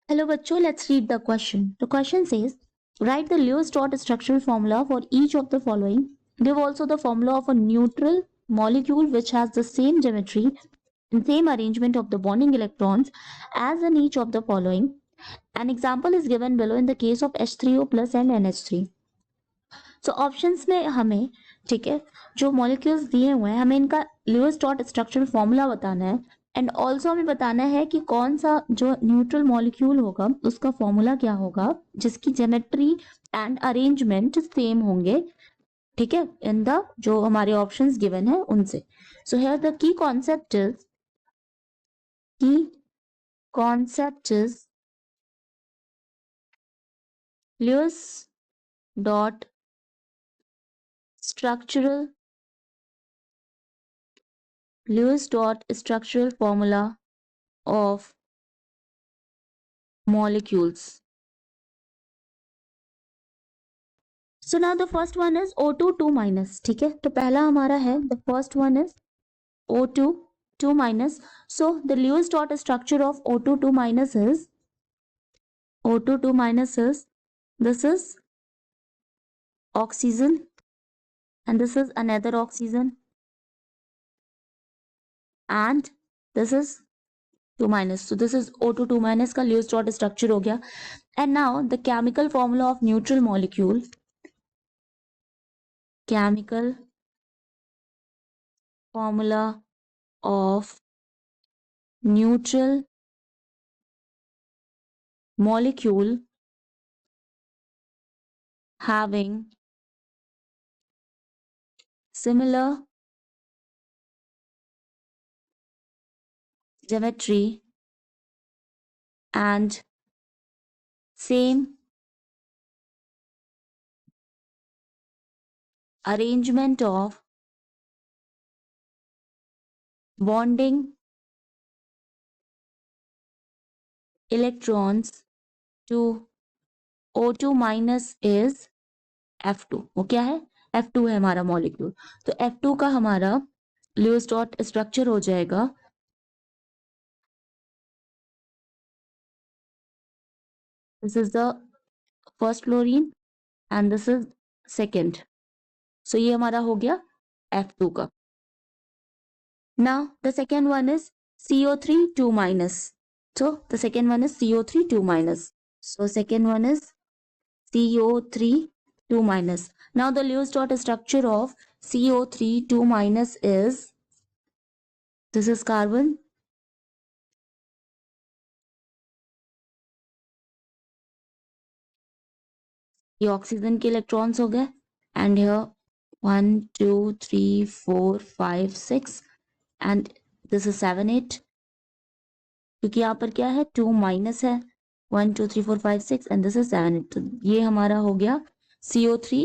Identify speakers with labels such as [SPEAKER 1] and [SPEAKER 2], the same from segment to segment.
[SPEAKER 1] Hello bachcho, let's read the question. The question says, write the Lewis-Dot structural formula for each of the following. Give also the formula of a neutral molecule which has the same geometry and same arrangement of the bonding electrons as in each of the following. An example is given below in the case of H3O plus and NH3. So options में हमें ठीक है जो molecules दिए हुए हैं हमें इनका ल्यूइस डॉट स्ट्रक्चरल फॉर्मूला बताना है एंड ऑल्सो हमें बताना है कि कौन सा जो न्यूट्रल मॉलिक्यूल होगा उसका फॉर्मूला क्या होगा जिसकी ज्योमेट्री एंड अरेंजमेंट सेम होंगे ठीक है इन द जो हमारे ऑप्शंस गिवन है उनसे so here the key concept is Lewis dot structural Lewis dot structural formula of molecules. So now the first one is O2 2 minus. ठीक है तो पहला हमारा है the first one is O2 2 minus. So the Lewis dot structure of O2 2 minus is O2 2 minus is this is oxygen and this is another oxygen and this is 2 minus. So this is O2 2 minus का Lewis dot structure हो गया. And now the chemical formula of neutral molecule. Chemical formula of neutral molecule having similar geometry and same arrangement of bonding electrons to O2 minus is F2. वो क्या है F2 है हमारा molecule तो F2 का हमारा Lewis dot स्ट्रक्चर हो जाएगा this is the first fluorine and this is second. So ये हमारा हो गया F2 का. Now the second one is CO3 2 minus. So the second one is CO3 2 minus. So second one is CO3 2 minus. Now the Lewis dot structure of CO3 2 minus is this is carbon. ये oxygen के electrons हो गए and here 1 2 3 4 5 6 and this is 7 8 क्योंकि यहाँ पर क्या है 2 minus है 1 2 3 4 5 6 एंड दिस इज 7 8 तो ये हमारा हो गया CO3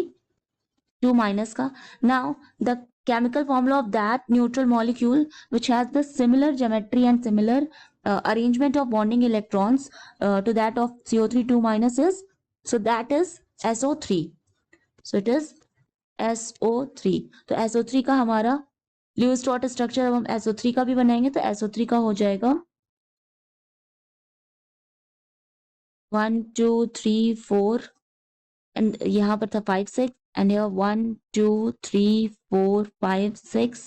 [SPEAKER 1] 2 minus का. Now the chemical formula of that neutral molecule which has the similar geometry and similar arrangement of bonding electrons to that of CO3 2 minus is so that is SO3. So it is SO3. तो SO3 का हमारा Lewis dot structure अब हम SO3 का भी बनाएंगे तो SO3 का हो जाएगा 1 2 3 4 एंड यहाँ पर था 5 6 and here 1 2 3 4 5 6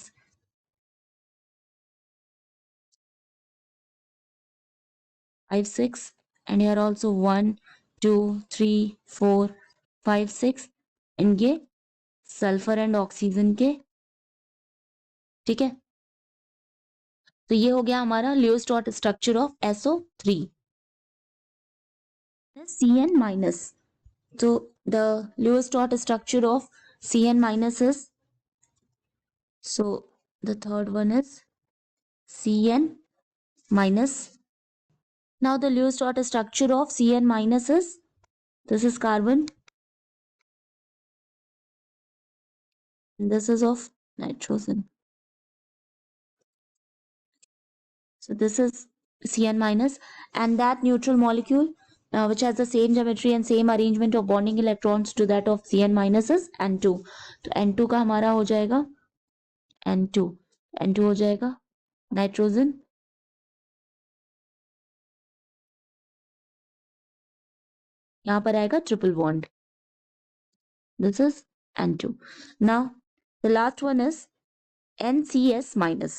[SPEAKER 1] 5 6 and here also 1 2 3 4 5 6 and ये सल्फर एंड ऑक्सीजन के ठीक है तो ये हो गया हमारा Lewis dot structure of SO3. Cn minus. So the Lewis dot structure of Cn minus is so the third one is Cn minus. Now the Lewis dot structure of Cn minus is this is carbon and this is of nitrogen. So this is Cn minus and that neutral molecule which has the same geometry and same arrangement of bonding electrons to that of Cn minus is N2. तो N2 का हमारा हो जाएगा N2 हो जाएगा nitrogen यहाँ पर आएगा triple bond. This is N2. Now the last one is NCS minus.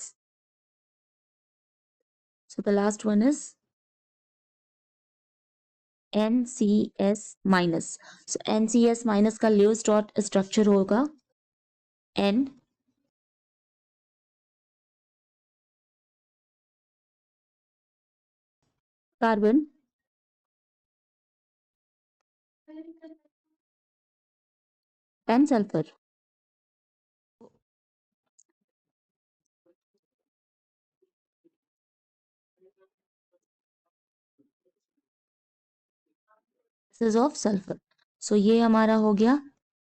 [SPEAKER 1] So the last one is NCS minus. So NCS minus का Lewis dot structure होगा N carbon and sulfur. This is of sulfur. So ये हमारा हो गया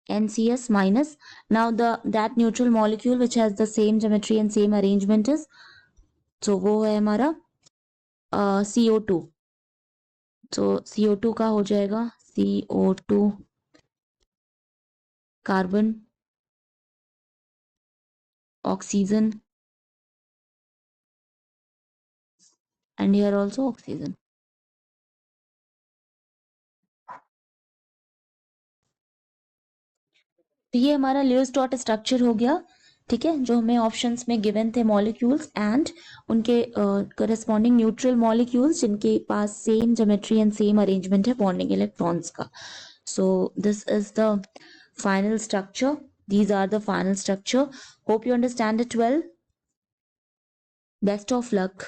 [SPEAKER 1] NCS minus. Now that neutral molecule which has the same geometry and same arrangement is, so वो है हमारा CO2. So CO2 का हो जाएगा CO2 carbon, oxygen, and here also oxygen. तो ये हमारा लियोस डॉट स्ट्रक्चर हो गया. ठीक है, जो हमें ऑप्शंस में गिवन थे मॉलिक्यूल्स एंड उनके करस्पॉन्डिंग न्यूट्रल मॉलिक्यूल्स जिनके पास same geometry and same arrangement है बॉन्डिंग इलेक्ट्रॉन्स का. So this is the final structure. These are the final structure. Hope you understand it well. Best of luck.